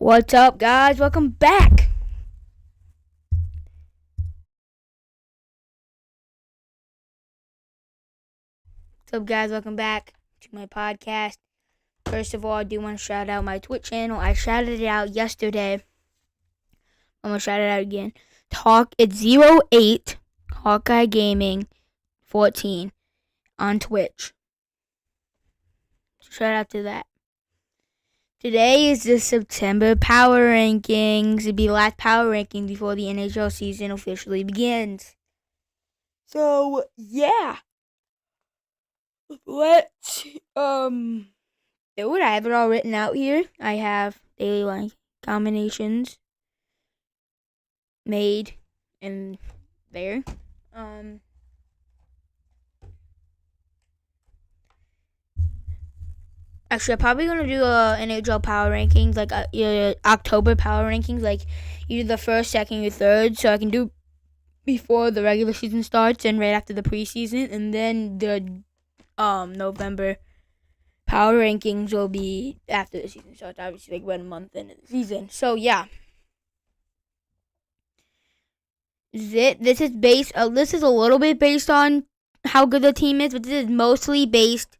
What's up, guys? Welcome back. What's up, guys? Welcome back to my podcast. First of all, I do want to shout out my Twitch channel. I shouted it out yesterday. I'm going to shout it out again. It's 08 Hawkeye Gaming 14 on Twitch. Shout out to that. Today is the September power rankings. It'll be the last power ranking before the NHL season officially begins. So, yeah. Let's do it. I have it all written out here. I have daily line combinations made in there. Actually, I'm probably gonna do NHL power rankings, like October power rankings, like either the first, second, or third, so I can do before the regular season starts and right after the preseason, and then the November power rankings will be after the season starts, obviously, like 1 month into the season. So yeah, this is based. This is a little bit based on how good the team is, but this is mostly based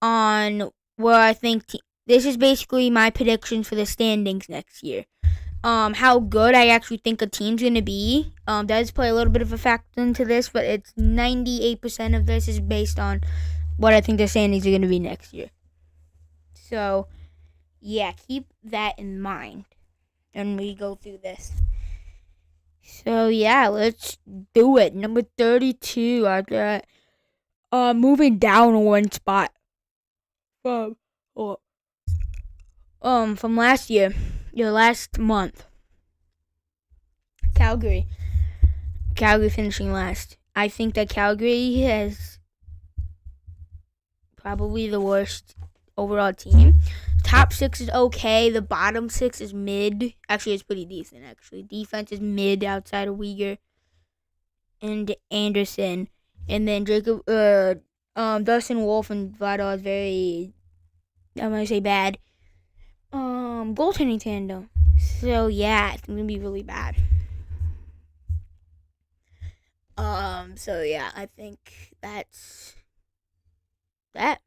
on where I think this is basically my predictions for the standings next year. How good I actually think a team's gonna be does play a little bit of a factor into this, but it's 98% of this is based on what I think the standings are gonna be next year. So, yeah, keep that in mind when we go through this. So yeah, let's do it. Number 32, I got moving down one spot from last year, last month. Calgary finishing last. I think that Calgary has probably the worst overall team. Top 6 is okay. The bottom 6 is mid. Actually, it's pretty decent, actually. Defense is mid outside of Uyghur and Anderson. And then Dustin Wolf and Vladar is very, I'm going to say bad. Goaltending tandem. So, yeah, it's going to be really bad. So, yeah, I think that's that.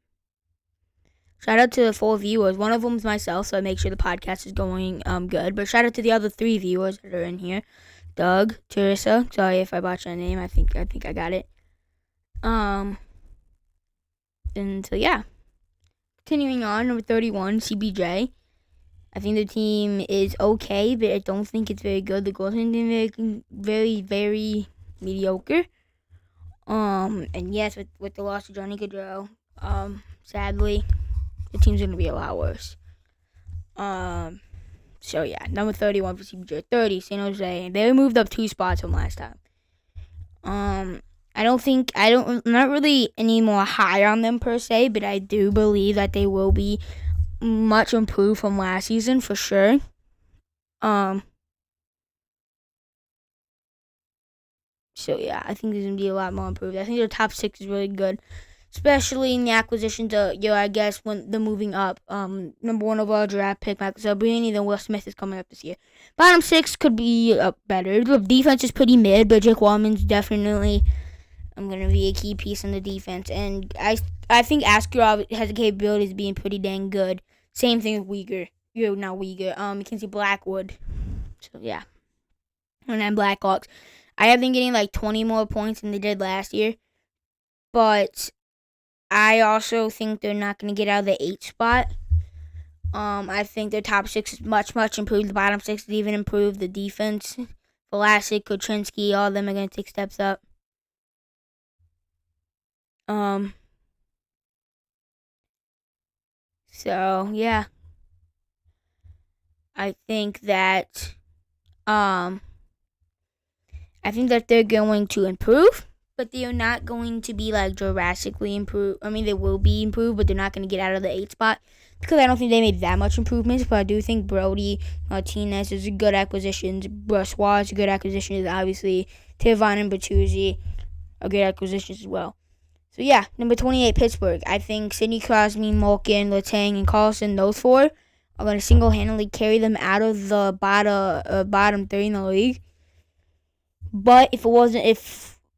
Shout out to the 4 viewers. One of them is myself, so I make sure the podcast is going good. But shout out to the other 3 viewers that are in here. Doug, Teresa. Sorry if I botched your name. I think I got it. And so yeah. Continuing on, number 31, CBJ. I think the team is okay, but I don't think it's very good. The goaltending is very, very mediocre. And yes, with the loss of Johnny Gaudreau, sadly, the team's going to be a lot worse. So yeah, number 31 for CBJ. 30, San Jose. They moved up 2 spots from last time. I'm not really any more high on them per se, but I do believe that they will be much improved from last season for sure. So yeah, I think there's gonna be a lot more improved. I think their top 6 is really good, especially in the acquisitions of, I guess when they're moving up. Number 1 overall draft pick, Michael Zabrini, then Will Smith is coming up this year. Bottom 6 could be better. The defense is pretty mid, but Jake Wallman's definitely gonna be a key piece in the defense, and I think Askarov has the capabilities of being pretty dang good. Same thing with Uyghur. Mackenzie Blackwood. So yeah, and then Blackhawks. I have them getting like 20 more points than they did last year, but I also think they're not going to get out of the 8 spot. I think their top 6 is much, much improved. The bottom 6 is even improved. The defense, Vlasic, Kochinsky, all of them are going to take steps up. So yeah, I think that they're going to improve, but they are not going to be like drastically improved. I mean, they will be improved, but they're not going to get out of the 8 spot because I don't think they made that much improvements. But I do think Brody Martinez is a good acquisition. Brossois is a good acquisition. Obviously, Tivon and Bertuzzi are good acquisitions as well. So yeah, number 28, Pittsburgh. I think Sidney Crosby, Malkin, Letang, and Carlson, those 4 are going to single-handedly carry them out of the bottom 3 in the league. But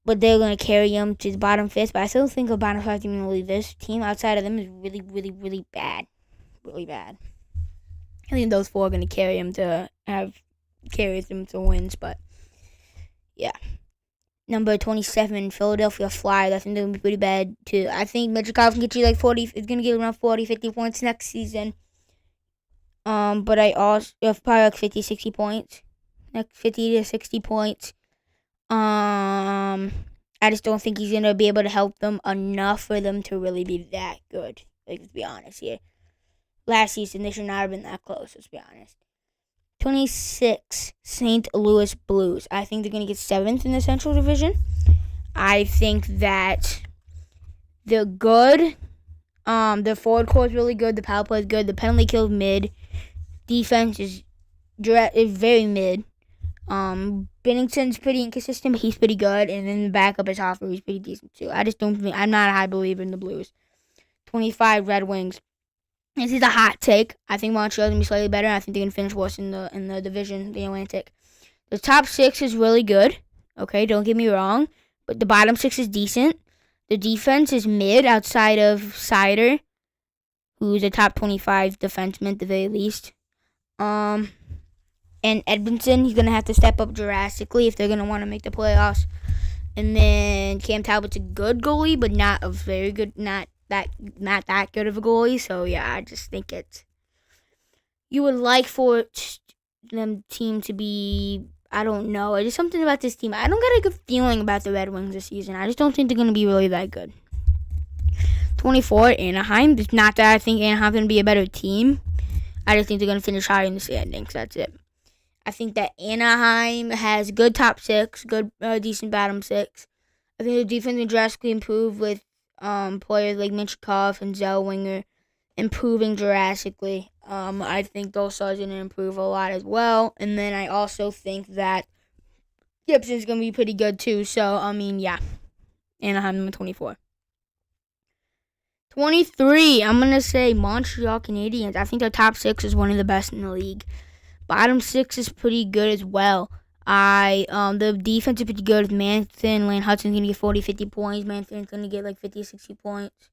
but they're going to carry them to the bottom 5th. But I still think a bottom 5 team in the league, this team outside of them is really, really, really bad. Really bad. I think those 4 are going to carry them to wins. But, yeah. Number 27, Philadelphia Flyers. I think they're going to be pretty bad, too. I think Michikov can get you like 40. It's going to get around 40, 50 points next season. But I also have probably like 50, 60 points. Like 50 to 60 points. I just don't think he's going to be able to help them enough for them to really be that good. Like, let's be honest here. Last season, they should not have been that close, let's be honest. 26, St. Louis Blues. I think they're going to get 7th in the Central Division. I think that they're good. Their forward core is really good. The power play is good. The penalty kill is mid. Defense is very mid. Binnington's pretty inconsistent, but he's pretty good. And then the backup is Hoffer, who's pretty decent too. I'm not a high believer in the Blues. 25, Red Wings. This is a hot take. I think Montreal's going to be slightly better. I think they're going to finish worse in the division, the Atlantic. The top 6 is really good. Okay, don't get me wrong. But the bottom 6 is decent. The defense is mid outside of Seider, who's a top 25 defenseman at the very least. And Edmondson, he's going to have to step up drastically if they're going to want to make the playoffs. And then Cam Talbot's a good goalie, but not a very good, not that good of a goalie. So, yeah, I just think you would like for them team to be, I don't know. There's something about this team. I don't get a good feeling about the Red Wings this season. I just don't think they're going to be really that good. 24, Anaheim. It's not that I think Anaheim's going to be a better team. I just think they're going to finish higher in the standings. That's it. I think that Anaheim has good top 6, good decent bottom 6. I think the defense will drastically improve with players like Michikov and Zellweger improving drastically. I think those are going to improve a lot as well. And then I also think that Gibson's going to be pretty good too. So, I mean, yeah. Anaheim number 24. 23, I'm going to say Montreal Canadiens. I think their top 6 is one of the best in the league. Bottom 6 is pretty good as well. The defense is pretty good. Manson, Lane Hudson's going to get 40, 50 points. Manson's going to get like 50, 60 points.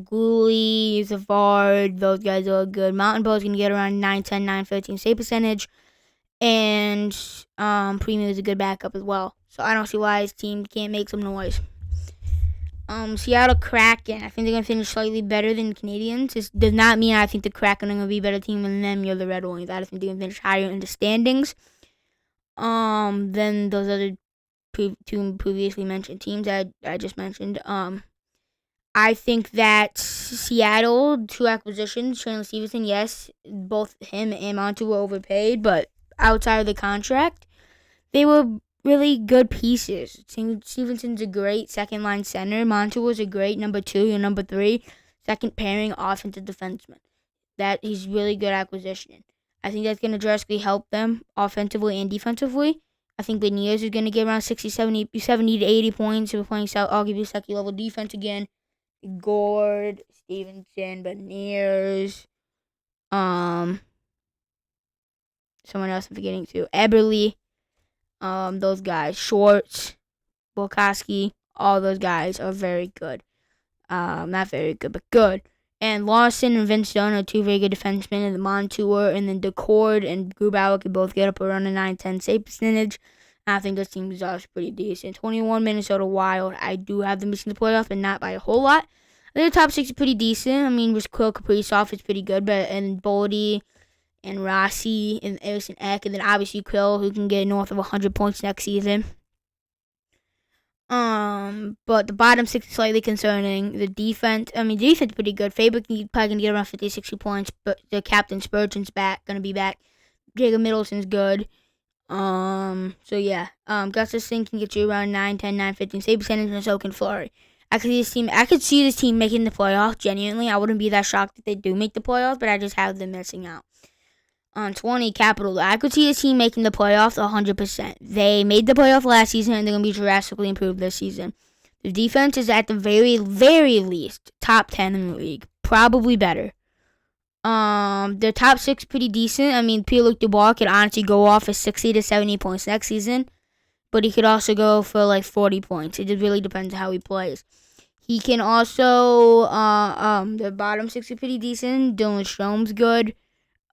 Gooley, Savard, those guys are good. Mountain Bow's going to get around 9, 10, 9, 13 save percentage. And Premium is a good backup as well. So I don't see why his team can't make some noise. Seattle Kraken. I think they're going to finish slightly better than the Canadiens. This does not mean I think the Kraken are going to be a better team than them. You're the Red Wings. I think they're going to finish higher in the standings than those other two previously mentioned teams that I just mentioned. I think that Seattle, 2 acquisitions, Chandler Stevenson, yes, both him and Montu were overpaid, but outside of the contract, they were really good pieces. Stevenson's a great second-line center. Montu was a great number 2 or number 3, second pairing offensive defenseman. That he's really good acquisition. I think that's going to drastically help them offensively and defensively. I think Beniers is going to get around 70 to 80 points. If we're playing arguably second-level defense again. Gord, Stevenson, Beniers, someone else I'm forgetting too. Eberle, those guys, Schwartz, Bulkowski, all those guys are very good. Not very good, but good. And Lawson and Vince Stone are 2 very good defensemen, and the Montour and then DeCord and Grubauer can both get up around a 9-10 save percentage. I think this team is also pretty decent. 21, Minnesota Wild. I do have them missing the playoffs, but not by a whole lot. I think the top 6 is pretty decent. I mean, with Quill Kaprizov is pretty good, but and Boldy and Rossi and Eriksson Ek, and then obviously Quill, who can get north of 100 points next season. But the bottom 6 is slightly concerning. The defense is pretty good. Faber can probably gonna get around 50, 60 points, but the captain Spurgeon's gonna be back. Jacob Middleton's good. So yeah. Gustafsson can get you around 9, 10, 9, 15 save percentage, and so can Fleury. I could see this team making the playoffs. Genuinely, I wouldn't be that shocked if they do make the playoffs, but I just have them missing out. On 20, Capitals. I could see this team making the playoffs 100%. They made the playoff last season, and they're going to be drastically improved this season. The defense is at the very, very least top 10 in the league. Probably better. Their top six pretty decent. I mean, Pierre-Luc Dubois could honestly go off for 60 to 70 points next season, but he could also go for like 40 points. It just really depends on how he plays. He can also, the bottom six are pretty decent. Dylan Strome's good.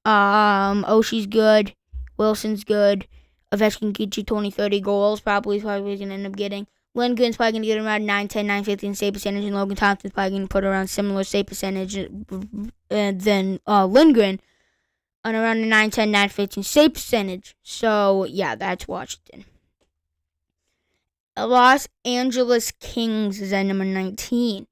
Oshie's good. Wilson's good. Ovechkin get you 20, 30 goals. Probably going to end up getting. Lindgren's probably going to get around 9, 10, 9, 15 save percentage. And Logan Thompson's probably going to put around similar save percentage than Lindgren. On around the 9, 10, 9, 15 save percentage. So, yeah, that's Washington. Los Angeles Kings is at number 19.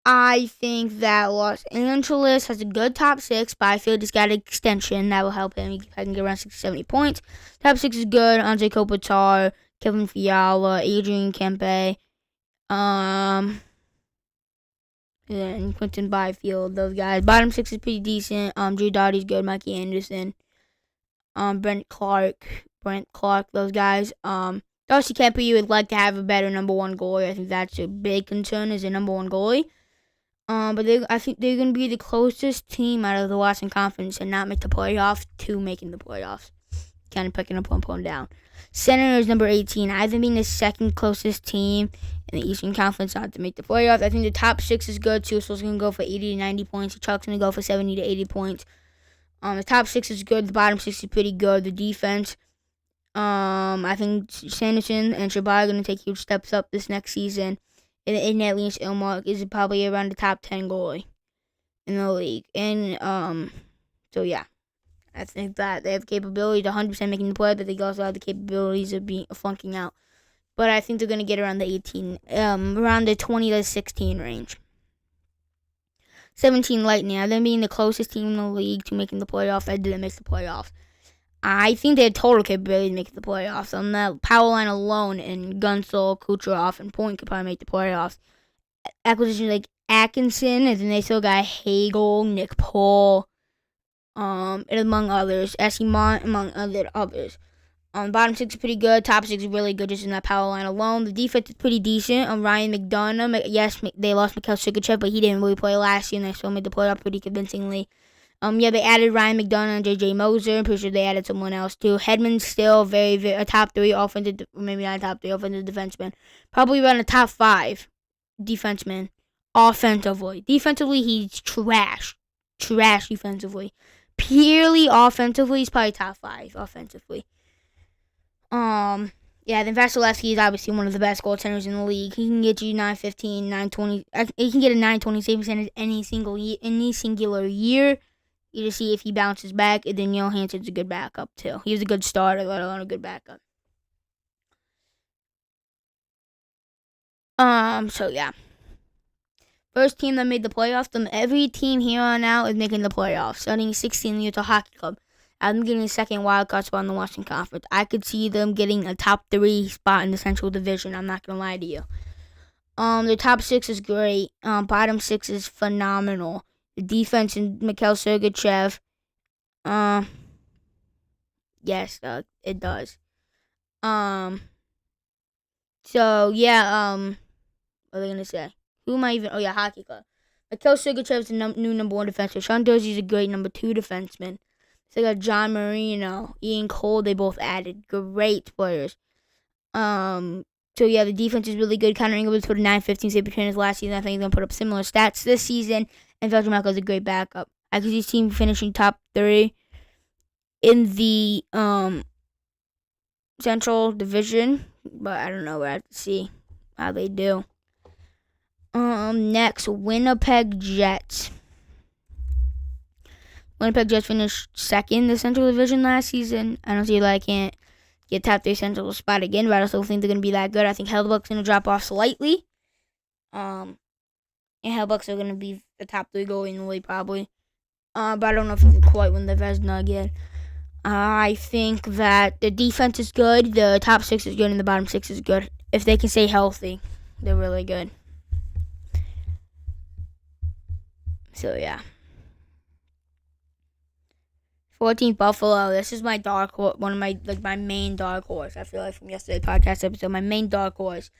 I think that Los Angeles has a good top six, but I feel he's got an extension that will help him. He can get around 60, 70 points. Top six is good. Andre Kopitar, Kevin Fiala, Adrian Kempe, and Quentin Byfield, those guys. Bottom six is pretty decent. Drew Doughty's good. Mikey Anderson, Brent Clark, those guys. Darcy Kemper, you would like to have a better number one goalie. I think that's a big concern as a number one goalie. But I think they're going to be the closest team out of the Western Conference and not make the playoffs to making the playoffs. Kind of picking up one point down. Senators number 18. I think being the second closest team in the Eastern Conference not to make the playoffs. I think the top six is good. Suso's going to go for 80 to 90 points. Chuck's going to go for 70 to 80 points. The top six is good. The bottom six is pretty good. The defense, I think Sanderson and Shabbat are going to take huge steps up this next season. And Ignat Linus Ilmark is probably around the top 10 goalie in the league. And, so yeah. I think that they have capabilities of 100% making the play, but they also have the capabilities of flunking out. But I think they're going to get around the around the 20 to 16 range. 17 Lightning, them being the closest team in the league to making the playoffs. I didn't make the playoffs. I think they had total capability to make the playoffs. On that power line alone, and Gunsel, Kucherov, and Point could probably make the playoffs. Acquisitions like Atkinson, and then they still got Hagel, Nick Paul, and among others. S.E. Mont, among others. Bottom six is pretty good. Top six is really good just in that power line alone. The defense is pretty decent. Ryan McDonough, yes, they lost Mikhail Sergachev, but he didn't really play last year, and they still made the playoff pretty convincingly. They added Ryan McDonough and J.J. Moser. I'm pretty sure they added someone else too. Hedman's still very, very a top three offensive, maybe not top three offensive defenseman. Probably around the top 5 defenseman offensively. Defensively, he's trash. Trash defensively. Purely offensively, he's probably top 5 offensively. Then Vasilevsky is obviously one of the best goaltenders in the league. He can get you 915, 920. He can get a 920 save percentage any singular year. You just see if he bounces back, and then Johansson's a good backup too. He was a good starter, let alone a good backup. So yeah. First team that made the playoffs. Every team here on out is making the playoffs. Starting 16 in the Utah Hockey Club. I'm getting a second wildcard spot in the Western Conference. I could see them getting a top 3 spot in the Central Division. I'm not gonna lie to you. The top 6 is great. Bottom 6 is phenomenal. The defense in Mikhail Sergachev. Yes, it does. So yeah. What are they gonna say? Who am I even? Oh yeah, Hockey Club. Mikhail Sergachev is the new number 1 defenseman. Sean Dorsey's a great number 2 defenseman. So they got John Marino, Ian Cole. They both added great players. So yeah, the defense is really good. Connor Inglewood's put a 915 save percentage last season. I think he's gonna put up similar stats this season. And Veltrin Michael is a great backup. I could see his team finishing top 3 in the Central Division, but I don't know. I have to see how they do. Next, Winnipeg Jets. Winnipeg Jets finished second in the Central Division last season. I don't see why I can't get top 3 Central spot again, but I still think they're going to be that good. I think Hellebuyck's going to drop off slightly. And Hellebuyck's are going to be the top 3 goalie in the league probably. But I don't know if he can quite win the Vezina again. I think that the defense is good, the top 6 is good, and the bottom 6 is good. If they can stay healthy, they're really good. So, yeah. 14th, Buffalo. This is my dark horse, one of my main dark horse. I feel like from yesterday's podcast episode, my main dark horse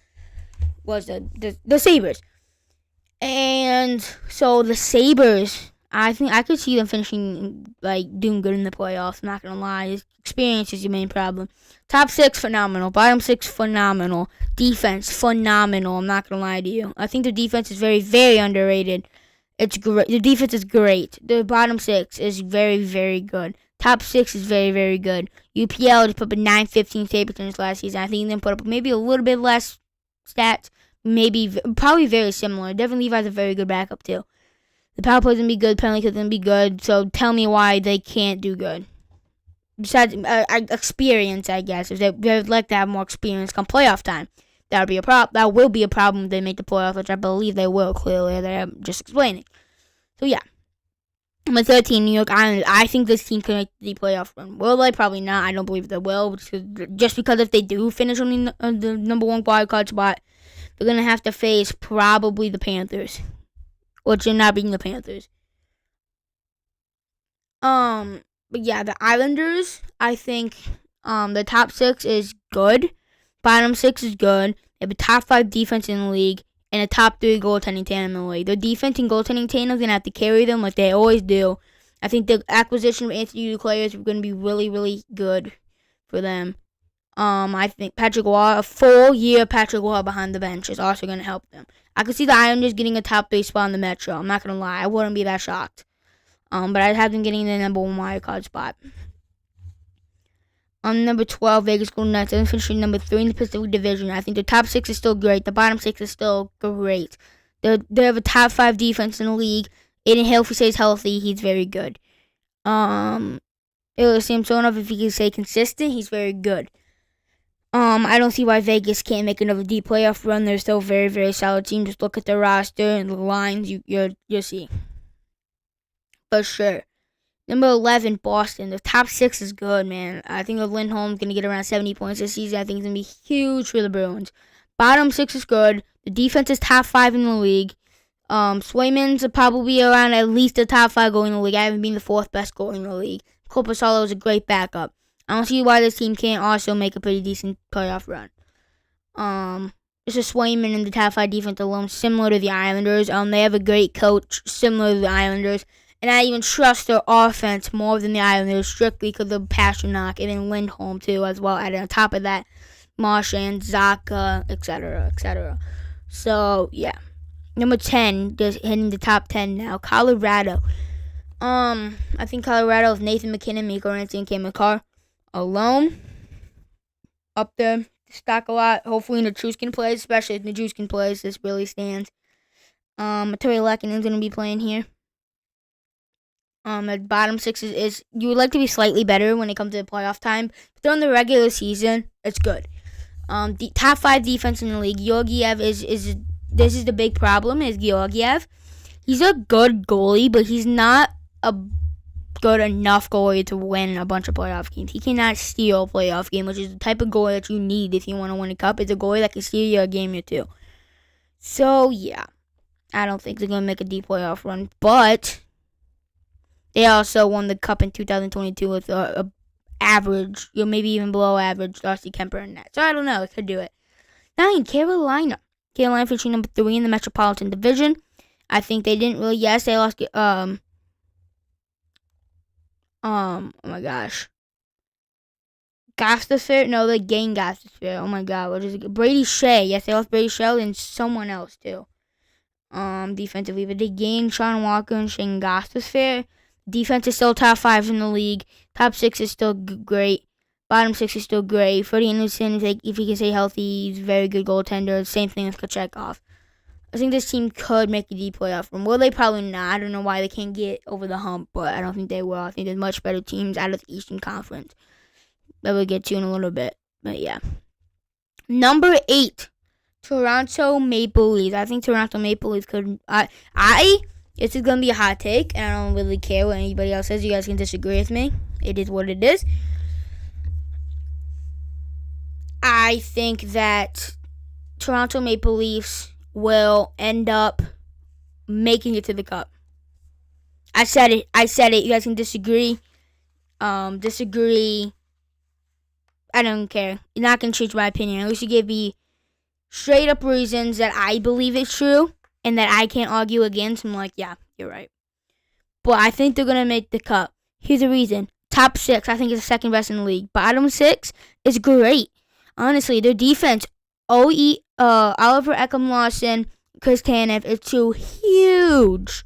was the Sabres. And so the Sabres, I think I could see them finishing doing good in the playoffs. I'm not gonna lie, experience is your main problem. Top 6 phenomenal, bottom 6 phenomenal, defense phenomenal. I'm not gonna lie to you. I think the defense is very very underrated. It's great. The defense is great. The bottom 6 is very very good. Top 6 is very very good. UPL just put up a 915 Sabretons last season. I think they put up maybe a little bit less stats. Probably very similar. Devin Levi's a very good backup too. The power play's gonna be good, penalty kick's gonna be good. So tell me why they can't do good. Besides experience, I guess. If they'd like to have more experience come playoff time, that would be a problem. That will be a problem if they make the playoffs, which I believe they will. Clearly, they're just explaining. So yeah, number 13, New York Islanders. I think this team can make the playoff run. Will they? Probably not. I don't believe they will. Just because if they do finish on the number 1 wild card spot, they're gonna have to face probably the Panthers. Which are not beating the Panthers. But yeah, the Islanders, I think the top 6 is good. Bottom 6 is good. They have a top 5 defense in the league and a top 3 goaltending tandem in the league. Their defense and goaltending tandem is going to have to carry them like they always do. I think the acquisition of Anthony Duclair is going to be really, really good for them. I think Patrick Waugh, a full year Patrick Waugh behind the bench is also going to help them. I could see the Islanders getting a top 3 spot in the Metro. I'm not going to lie. I wouldn't be that shocked. But I'd have them getting the number 1 wild card spot. Number 12, Vegas Golden Knights. They're finishing number 3 in the Pacific Division. I think the top 6 is still great. The bottom 6 is still great. They have a top 5 defense in the league. Aiden Hill, if he stays healthy, he's very good. Samsonov, if he can stay consistent, he's very good. I don't see why Vegas can't make another deep playoff run. They're still a very, very solid team. Just look at their roster and the lines. You'll see. For sure. Number 11, Boston. The top 6 is good, man. I think Lindholm's going to get around 70 points this season. I think it's going to be huge for the Bruins. Bottom 6 is good. The defense is top 5 in the league. Swayman's probably around at least the top 5 goalie in the league. I haven't been the 4th best goalie in the league. Korpisalo is a great backup. I don't see why this team can't also make a pretty decent playoff run. It's a Swayman in the top 5 defense alone, similar to the Islanders. They have a great coach, similar to the Islanders. And I even trust their offense more than the Islanders, strictly because of Pastrnak and then Lindholm, too, as well. And on top of that, Marchand, Zacha, etc., etc. So, yeah. Number 10, just hitting the top 10 now, Colorado. I think Colorado is Nathan McKinnon, Mikko Rantanen, and Cam McCarr alone. Up there, stack a lot. Hopefully, Nichushkin plays, especially if Nichushkin plays. This really stands. Maturi Lehkonen's going to be playing here. At bottom 6 is you would like to be slightly better when it comes to the playoff time. But during the regular season, it's good. The top 5 defense in the league. Georgiev is this is the big problem. Is Georgiev? He's a good goalie, but he's not a good enough goalie to win a bunch of playoff games. He cannot steal a playoff game, which is the type of goalie that you need if you want to win a cup. It's a goalie that can steal you a game or two. So yeah, I don't think they're gonna make a deep playoff run, but they also won the cup in 2022 with a average, maybe even below average, Darcy Kemper in that. So I don't know, it could do it. 9, Carolina. Carolina finishing number 3 in the Metropolitan Division. I think they didn't really. Yes, they lost. Oh my gosh. Gostisbehere? No, they gained Gostisbehere. Oh my god, what is it? Brady Shea. Yes, they lost Brady Shea and someone else too. Defensively, but they gained Sean Walker and Shane Gostisbehere. Defense is still top 5 in the league. Top 6 is still great. Bottom 6 is still great. Freddie Anderson, if he can stay healthy, he's a very good goaltender. Same thing with Kochetkov. I think this team could make a deep playoff run. Will they? Probably not. I don't know why they can't get over the hump, but I don't think they will. I think there's much better teams out of the Eastern Conference that we'll get to in a little bit. But yeah. Number 8, Toronto Maple Leafs. I think Toronto Maple Leafs could. This is going to be a hot take, and I don't really care what anybody else says. You guys can disagree with me. It is what it is. I think that Toronto Maple Leafs will end up making it to the cup. I said it. You guys can disagree. Disagree. I don't care. You're not going to change my opinion. At least you give me straight up reasons that I believe it's true and that I can't argue against. I'm like, yeah, you're right. but I think they're going to make the cup. Here's the reason. Top 6, I think, is the second best in the league. Bottom 6 is great. Honestly, their defense, Oliver Ekman-Larsson, Chris Tanev, is 2 huge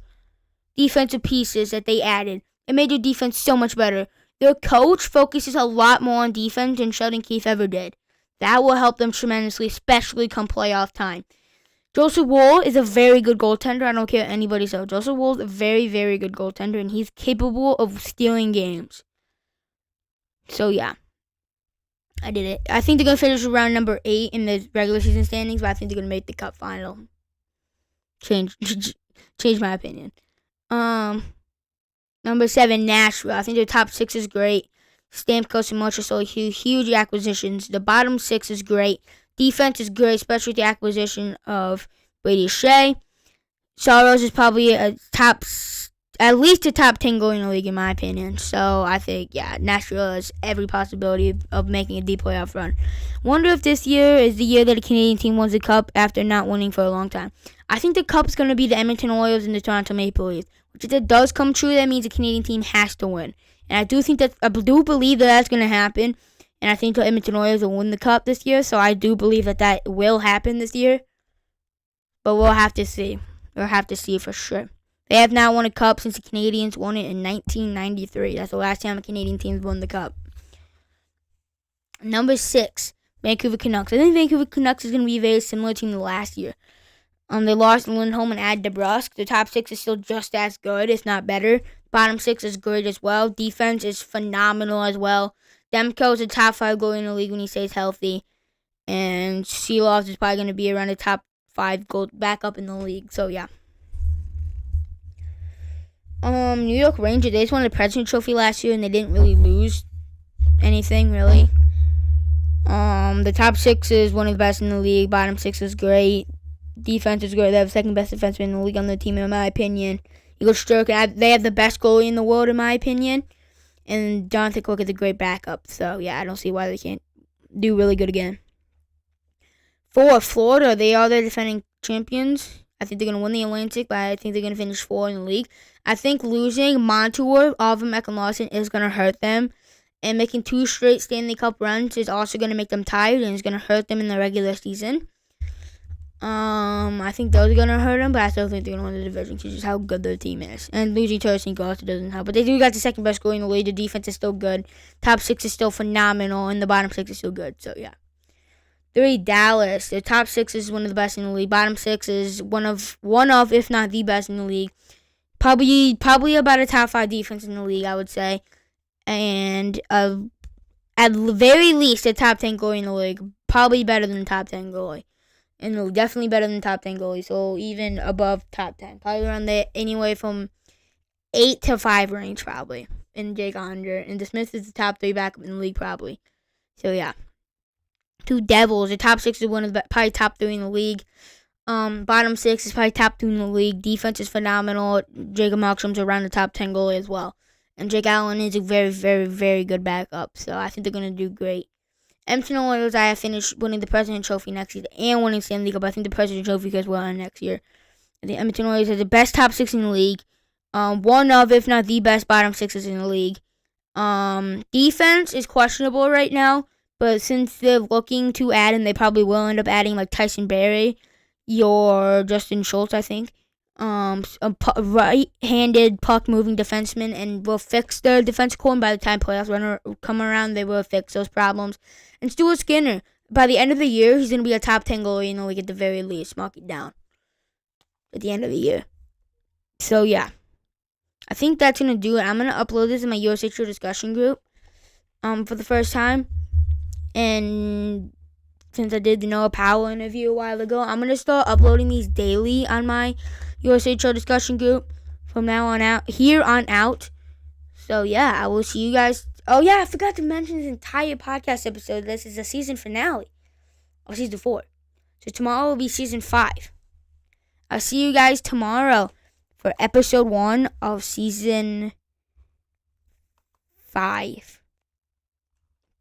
defensive pieces that they added. It made their defense so much better. Their coach focuses a lot more on defense than Sheldon Keefe ever did. That will help them tremendously, especially come playoff time. Joseph Woll is a very good goaltender. I don't care what anybody says. Joseph Woll is a very, very good goaltender, and he's capable of stealing games. So, yeah. I did it. I think they're going to finish around number 8 in the regular season standings, but I think they're going to make the cup final. Change my opinion. Number 7, Nashville. I think their top 6 is great. Stamkos and Marchessault, huge acquisitions. The bottom 6 is great. Defense is great, especially with the acquisition of Brady Shea. Saros is probably at least a top 10 goalie in the league, in my opinion. So I think, yeah, Nashville has every possibility of making a deep playoff run. Wonder if this year is the year that a Canadian team wins the cup after not winning for a long time. I think the cup is going to be the Edmonton Oilers and the Toronto Maple Leafs. Which, if it does come true, that means a Canadian team has to win. And I do believe that that's going to happen. And I think the Edmonton Oilers will win the cup this year. So I do believe that will happen this year. But we'll have to see. We'll have to see for sure. They have not won a cup since the Canadians won it in 1993. That's the last time a Canadian team won the cup. Number 6, Vancouver Canucks. I think Vancouver Canucks is going to be a very similar team to last year. They lost Lindholm and added DeBrusk. The top 6 is still just as good, if not better. Bottom 6 is great as well. Defense is phenomenal as well. Demko is a top 5 goalie in the league when he stays healthy. And Seeloff is probably going to be around the top 5 goal backup in the league. So, yeah. New York Rangers, they just won the President's Trophy last year and they didn't really lose anything, really. The top 6 is one of the best in the league. Bottom 6 is great. Defense is great. They have the second best defenseman in the league on their team, in my opinion. Igor Sturkin, they have the best goalie in the world, in my opinion. And Jonathan Quick is a great backup. So, yeah, I don't see why they can't do really good again. 4, Florida, they are the defending champions. I think they're going to win the Atlantic, but I think they're going to finish 4 in the league. I think losing Montour, Oliver Ekman-Larsson is going to hurt them. And making 2 straight Stanley Cup runs is also going to make them tired and is going to hurt them in the regular season. I think those are going to hurt them, but I still think they're going to win the division because just how good their team is. And losing Tarasenko also doesn't help. But they do got the second best goalie in the league. The defense is still good. Top 6 is still phenomenal, and the bottom 6 is still good. So, yeah. 3, Dallas. Their top 6 is one of the best in the league. Bottom 6 is one of, if not the best in the league. Probably about a top 5 defense in the league, I would say. And at the very least, a top 10 goalie in the league. Probably better than the top 10 goalie. And definitely better than top 10 goalie. So even above top 10. Probably around there, anyway from 8 to 5 range, probably. And Jake Onger. And DeSmith is the top 3 backup in the league, probably. So, yeah. 2, Devils. The top 6 is one of the probably top 3 in the league. Bottom 6 is probably top 2 in the league. Defense is phenomenal. Jacob Markstrom's around the top 10 goalie as well. And Jake Allen is a very, very, very good backup. So I think they're going to do great. Edmonton Oilers, I have finished winning the President's Trophy next year and winning Stanley Cup. I think the President's Trophy goes well on next year. The Edmonton Oilers have the best top 6 in the league. One of, if not the best, bottom 6s in the league. Defense is questionable right now. But since they're looking to add, and they probably will end up adding like Tyson Barrie or Justin Schultz, I think. A right-handed puck-moving defenseman, and will fix their defense core. And by the time playoffs come around, they will fix those problems. And Stuart Skinner, by the end of the year, he's going to be a top 10 goalie in the league at the very least. Mark it down. At the end of the year. So, yeah. I think that's going to do it. I'm going to upload this in my USHL discussion group for the first time. And since I did the Noah Powell interview a while ago, I'm going to start uploading these daily on my USHL discussion group from now on out, here on out. So, yeah, I will see you guys. Oh, yeah, I forgot to mention this entire podcast episode. This is the season finale of season 4. So, tomorrow will be season 5. I'll see you guys tomorrow for episode 1 of season 5.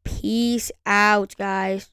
Peace out, guys.